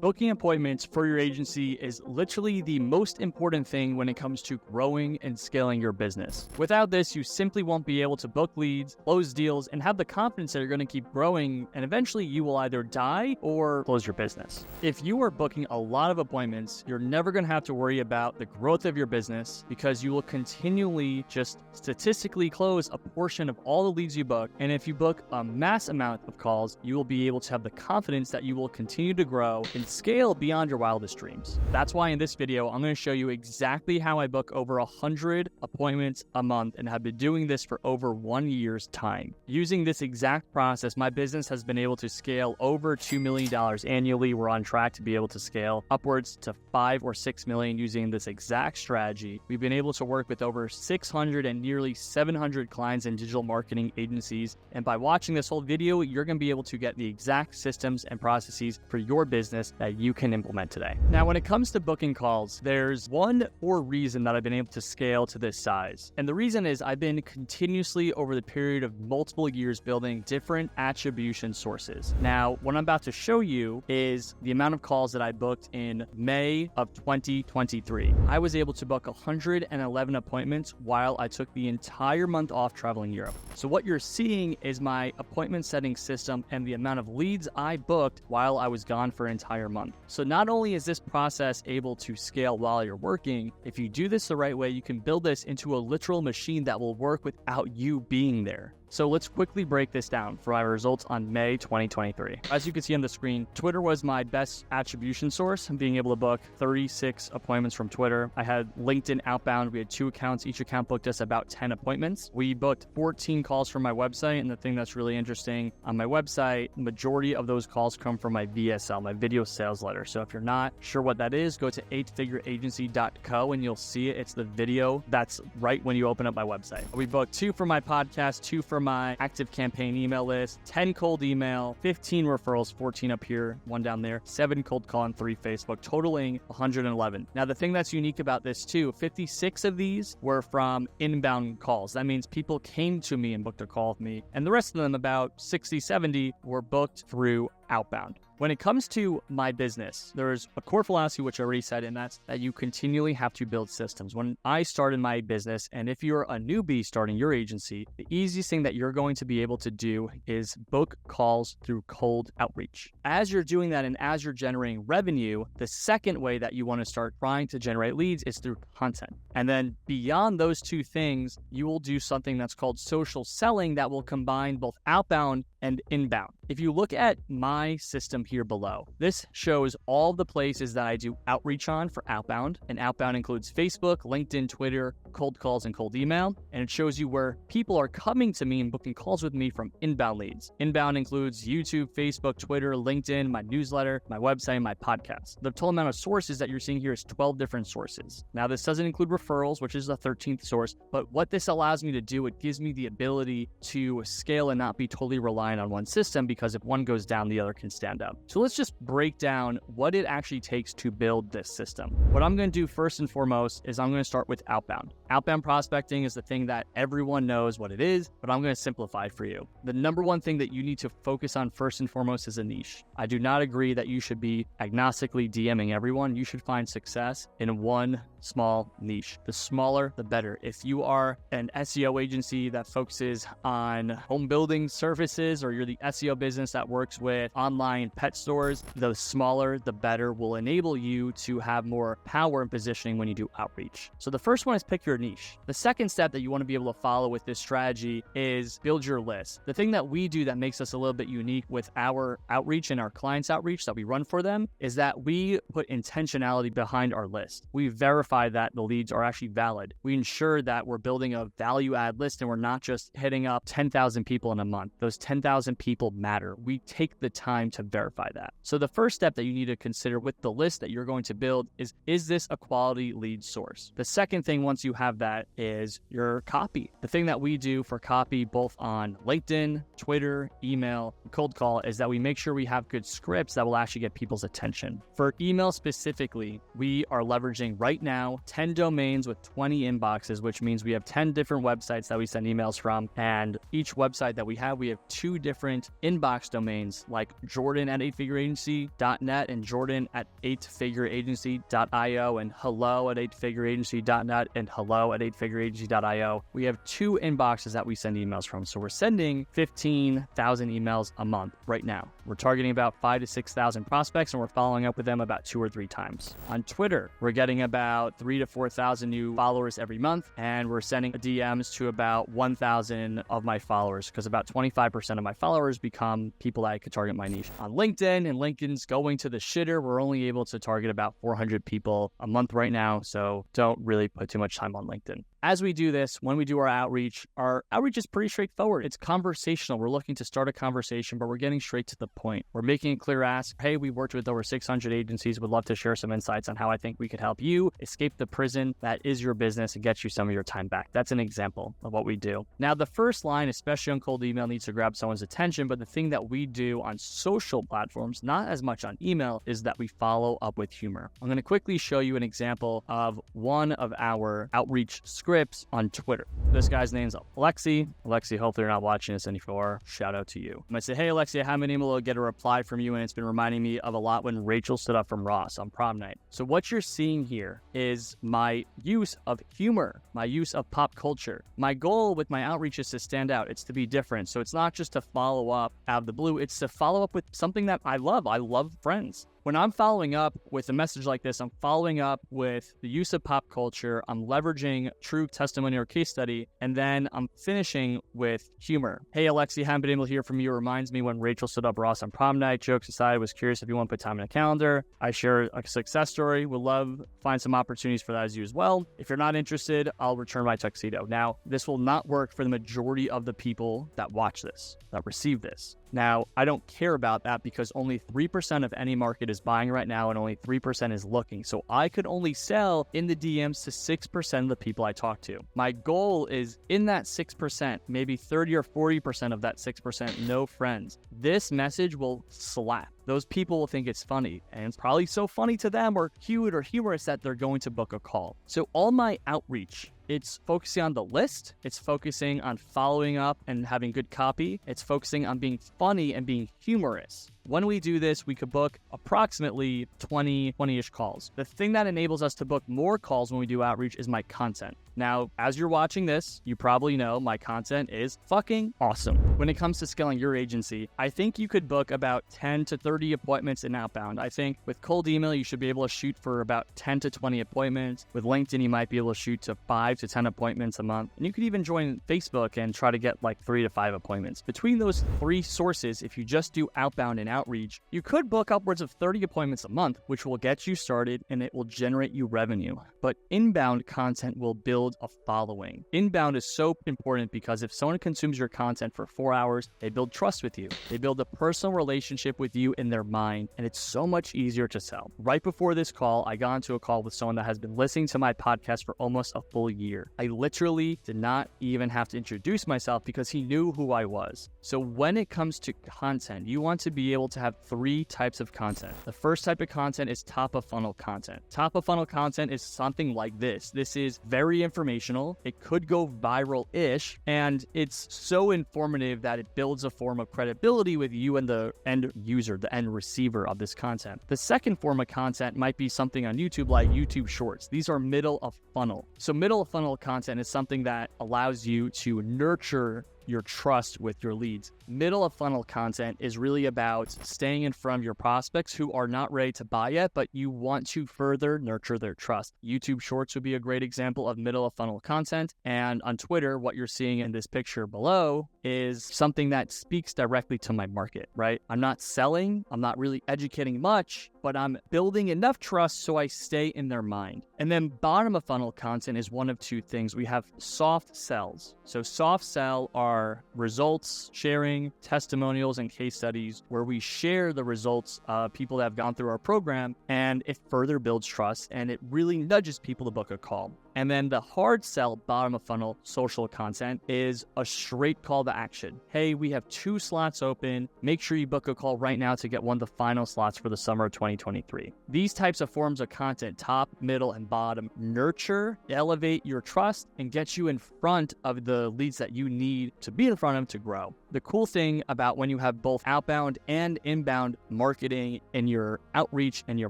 Booking appointments for your agency is literally the most important thing when it comes to growing and scaling your business. Without this, you simply won't be able to book leads, close deals, and have the confidence that you're going to keep growing, and eventually you will either die or close your business. If you are booking a lot of appointments, you're never going to have to worry about the growth of your business because you will continually just statistically close a portion of all the leads you book. And if you book a mass amount of calls, you will be able to have the confidence that you will continue to grow and scale beyond your wildest dreams. That's why in this video, I'm going to show you exactly how I book over 100 appointments a month and have been doing this for over 1 year's time. Using this exact process, my business has been able to scale over $2 million annually. We're on track to be able to scale upwards to 5 or 6 million using this exact strategy. We've been able to work with over 600 and nearly 700 clients and digital marketing agencies. And by watching this whole video, you're going to be able to get the exact systems and processes for your business that you can implement today. Now, when it comes to booking calls, there's one core reason that I've been able to scale to this size. And the reason is I've been continuously over the period of multiple years building different attribution sources. Now, what I'm about to show you is the amount of calls that I booked in May of 2023. I was able to book 111 appointments while I took the entire month off traveling Europe. So what you're seeing is my appointment setting system and the amount of leads I booked while I was gone for an entire month. So not only is this process able to scale while you're working, if you do this the right way, you can build this into a literal machine that will work without you being there. So let's quickly break this down for my results on May 2023. As you can see on the screen, Twitter was my best attribution source. I'm being able to book 36 appointments from Twitter. I had LinkedIn outbound. We had 2 accounts. Each account booked us about 10 appointments. We booked 14 calls from my website. And the thing that's really interesting, on my website, the majority of those calls come from my VSL, my video sales letter. So if you're not sure what that is, go to 8figureagency.co and you'll see it. It's the video that's right when you open up my website. We booked 2 for my podcast, 2 for my active campaign email list, 10 cold email, 15 referrals, 14 up here, 1 down there, 7 cold call and 3 Facebook, totaling 111. Now, the thing that's unique about this too, 56 of these were from inbound calls. That means people came to me and booked a call with me, and the rest of them, about 60, 70, were booked through outbound. When it comes to my business, there's a core philosophy, which I already said, and that's that you continually have to build systems. When I started my business, and if you're a newbie starting your agency, the easiest thing that you're going to be able to do is book calls through cold outreach. As you're doing that and as you're generating revenue, the second way that you want to start trying to generate leads is through content. And then beyond those 2 things, you will do something that's called social selling that will combine both outbound and inbound. If you look at my system here below, this shows all the places that I do outreach on for outbound, and outbound includes Facebook, LinkedIn, Twitter, cold calls, and cold email. And it shows you where people are coming to me and booking calls with me from inbound leads. Inbound includes YouTube, Facebook, Twitter, LinkedIn, my newsletter, my website, and my podcast. The total amount of sources that you're seeing here is 12 different sources. Now, this doesn't include referrals, which is the 13th source, but what this allows me to do, it gives me the ability to scale and not be totally reliant on one system, because if one goes down, the other can stand up. So let's just break down what it actually takes to build this system. What I'm going to do first and foremost is I'm going to start with outbound. Outbound prospecting is the thing that everyone knows what it is, but I'm going to simplify it for you. The number one thing that you need to focus on first and foremost is a niche. I do not agree that you should be agnostically DMing everyone. You should find success in one small niche. The smaller, the better. If you are an SEO agency that focuses on home building services, or you're the SEO business that works with online pet stores, the smaller, the better, will enable you to have more power and positioning when you do outreach. So the first one is pick your niche. The second step that you want to be able to follow with this strategy is build your list. The thing that we do that makes us a little bit unique with our outreach and our clients' outreach that we run for them is that we put intentionality behind our list. We verify that the leads are actually valid. We ensure that we're building a value add list and we're not just hitting up 10,000 people in a month. Those 10,000 people matter. We take the time to verify that. So the first step that you need to consider with the list that you're going to build is this a quality lead source? The second thing, once you have that is your copy. The thing that we do for copy, both on LinkedIn, Twitter, email, cold call, is that we make sure we have good scripts that will actually get people's attention. For email specifically, we are leveraging right now 10 domains with 20 inboxes, which means we have 10 different websites that we send emails from. And each website that we have 2 different inbox domains, like Jordan at 8figureagency.net and Jordan at 8figureagency.io and hello at 8figureagency.net and hello at 8figureagency.io. We have 2 inboxes that we send emails from. So we're sending 15,000 emails a month right now. We're targeting about 5,000 to 6,000 prospects, and we're following up with them about 2 or 3 times. On Twitter, we're getting about 3,000 to 4,000 new followers every month, and we're sending DMs to about 1,000 of my followers, because about 25% of my followers become people that I could target my niche. On LinkedIn, and LinkedIn's going to the shitter, we're only able to target about 400 people a month right now, so don't really put too much time on LinkedIn. As we do this, when we do our outreach is pretty straightforward. It's conversational. We're looking to start a conversation, but we're getting straight to the point. We're making a clear ask. Hey, we've worked with over 600 agencies. Would love to share some insights on how I think we could help you escape the prison that is your business and get you some of your time back. That's an example of what we do. Now, the first line, especially on cold email, needs to grab someone's attention, but the thing that we do on social platforms, not as much on email, is that we follow up with humor. I'm going to quickly show you an example of one of our outreach scripts on Twitter. This guy's name's Alexi. Alexi, hopefully you're not watching this anymore. Shout out to you. I'm going to say, hey, Alexi, I haven't been able to get a reply from you, and it's been reminding me of a lot when Rachel stood up from Ross on prom night. So what you're seeing here is my use of humor, my use of pop culture. My goal with my outreach is to stand out. It's to be different. So it's not just to follow up out of the blue. It's to follow up with something that I love. I love Friends. When I'm following up with a message like this, I'm following up with the use of pop culture, I'm leveraging true testimony or case study, and then I'm finishing with humor. Hey, Alexi, haven't been able to hear from you. It reminds me when Rachel stood up Ross on prom night. Jokes aside, was curious if you want to put time in a calendar. I share a success story. Would love to find some opportunities for that as you as well. If you're not interested, I'll return my tuxedo. Now, this will not work for the majority of the people that watch this, that receive this. Now, I don't care about that because only 3% of any market is buying right now and only 3% is looking. So I could only sell in the DMs to 6% of the people I talk to. My goal is in that 6%, maybe 30 or 40% of that 6%, no friends. This message will slap. Those people will think it's funny, and it's probably so funny to them or cute or humorous that they're going to book a call. So all my outreach, it's focusing on the list, it's focusing on following up and having good copy, it's focusing on being funny and being humorous. When we do this, we could book approximately 20-ish calls. The thing that enables us to book more calls when we do outreach is my content. Now, as you're watching this, you probably know my content is fucking awesome. When it comes to scaling your agency, I think you could book about 10 to 30 appointments in outbound. I think with cold email, you should be able to shoot for about 10 to 20 appointments. With LinkedIn, you might be able to shoot to 5 to 10 appointments a month. And you could even join Facebook and try to get like 3 to 5 appointments. Between those 3 sources, if you just do outbound and outreach, you could book upwards of 30 appointments a month, which will get you started and it will generate you revenue. But inbound content will build a following. Inbound is so important because if someone consumes your content for 4 hours, they build trust with you. They build a personal relationship with you in their mind, and it's so much easier to sell. Right before this call, I got into a call with someone that has been listening to my podcast for almost a full year. I literally did not even have to introduce myself because he knew who I was. So when it comes to content, you want to be able to have 3 types of content. The first type of content is top of funnel content. Top of funnel content is something like this. This is very informational. It could go viral-ish, and it's so informative that it builds a form of credibility with you and the end user, the end receiver of this content. The second form of content might be something on YouTube like YouTube Shorts. These are middle of funnel. So middle of funnel content is something that allows you to nurture your trust with your leads. Middle of funnel content is really about staying in front of your prospects who are not ready to buy yet, but you want to further nurture their trust. YouTube Shorts would be a great example of middle of funnel content. And on Twitter, what you're seeing in this picture below is something that speaks directly to my market, right? I'm not selling, I'm not really educating much, but I'm building enough trust so I stay in their mind. And then bottom of funnel content is one of 2 things. We have soft sells. So soft sell are results sharing, testimonials, and case studies where we share the results of people that have gone through our program, and it further builds trust and it really nudges people to book a call. And then the hard sell bottom of funnel social content is a straight call to action. Hey, we have 2 slots open. Make sure you book a call right now to get one of the final slots for the summer of 2023. These types of forms of content, top, middle, and bottom, nurture, elevate your trust, and get you in front of the leads that you need to be in front of to grow. The cool thing about when you have both outbound and inbound marketing in your outreach and your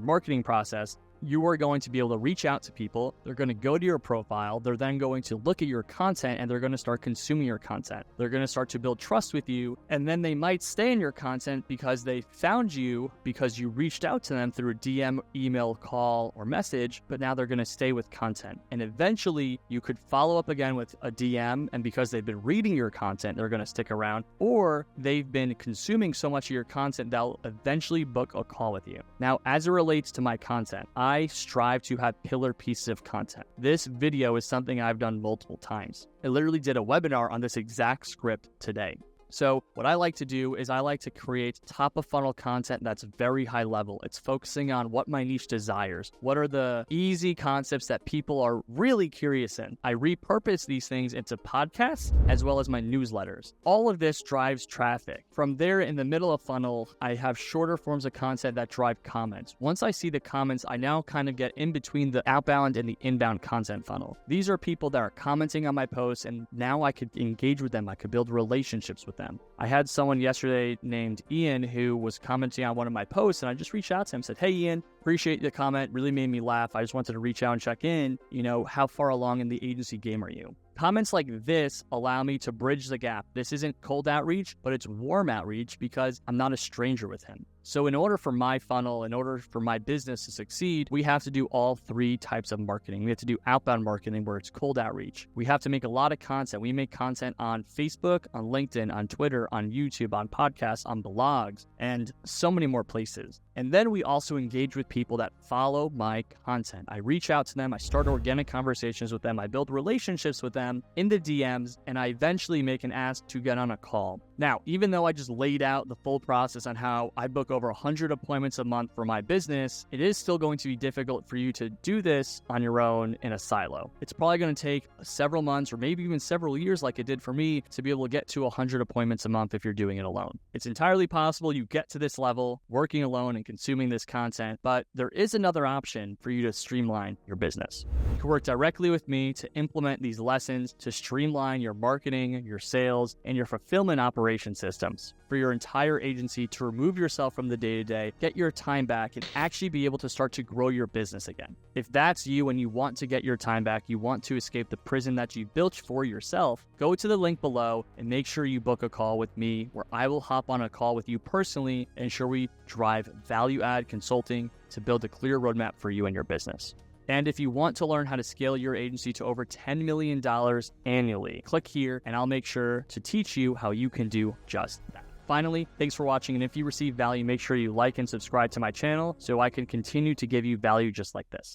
marketing process, you are going to be able to reach out to people. They're going to go to your profile. They're then going to look at your content and they're going to start consuming your content. They're going to start to build trust with you. And then they might stay in your content because they found you because you reached out to them through a DM, email, call, or message, but now they're going to stay with content. And eventually you could follow up again with a DM, and because they've been reading your content, they're going to stick around, or they've been consuming so much of your content, they'll eventually book a call with you. Now, as it relates to my content, I strive to have pillar pieces of content. This video is something I've done multiple times. I literally did a webinar on this exact script today. So what I like to do is I like to create top of funnel content that's very high level. It's focusing on what my niche desires. What are the easy concepts that people are really curious in? I repurpose these things into podcasts as well as my newsletters. All of this drives traffic. From there, in the middle of funnel, I have shorter forms of content that drive comments. Once I see the comments, I now kind of get in between the outbound and the inbound content funnel. These are people that are commenting on my posts, and now I could engage with them. I could build relationships with them. I had someone yesterday named Ian who was commenting on one of my posts, and I just reached out to him and said, "Hey Ian, appreciate the comment, really made me laugh. I just wanted to reach out and check in. How far along in the agency game are you?" Comments like this allow me to bridge the gap. This isn't cold outreach, but it's warm outreach because I'm not a stranger with him. So in order for my funnel, in order for my business to succeed, we have to do all 3 types of marketing. We have to do outbound marketing where it's cold outreach. We have to make a lot of content. We make content on Facebook, on LinkedIn, on Twitter, on YouTube, on podcasts, on blogs, and so many more places. And then we also engage with people that follow my content. I reach out to them, I start organic conversations with them, I build relationships with them in the DMs, and I eventually make an ask to get on a call. Now, even though I just laid out the full process on how I book over 100 appointments a month for my business, it is still going to be difficult for you to do this on your own in a silo. It's probably going to take several months or maybe even several years like it did for me to be able to get to 100 appointments a month if you're doing it alone. It's entirely possible you get to this level working alone and consuming this content, but there is another option for you to streamline your business. You can work directly with me to implement these lessons to streamline your marketing, your sales, and your fulfillment operation systems for your entire agency to remove yourself from the day-to-day, get your time back, and actually be able to start to grow your business again. If that's you and you want to get your time back, you want to escape the prison that you built for yourself, go to the link below and make sure you book a call with me where I will hop on a call with you personally and ensure we drive value-add consulting to build a clear roadmap for you and your business. And if you want to learn how to scale your agency to over $10 million annually, click here and I'll make sure to teach you how you can do just that. Finally, thanks for watching, and if you receive value, make sure you like and subscribe to my channel so I can continue to give you value just like this.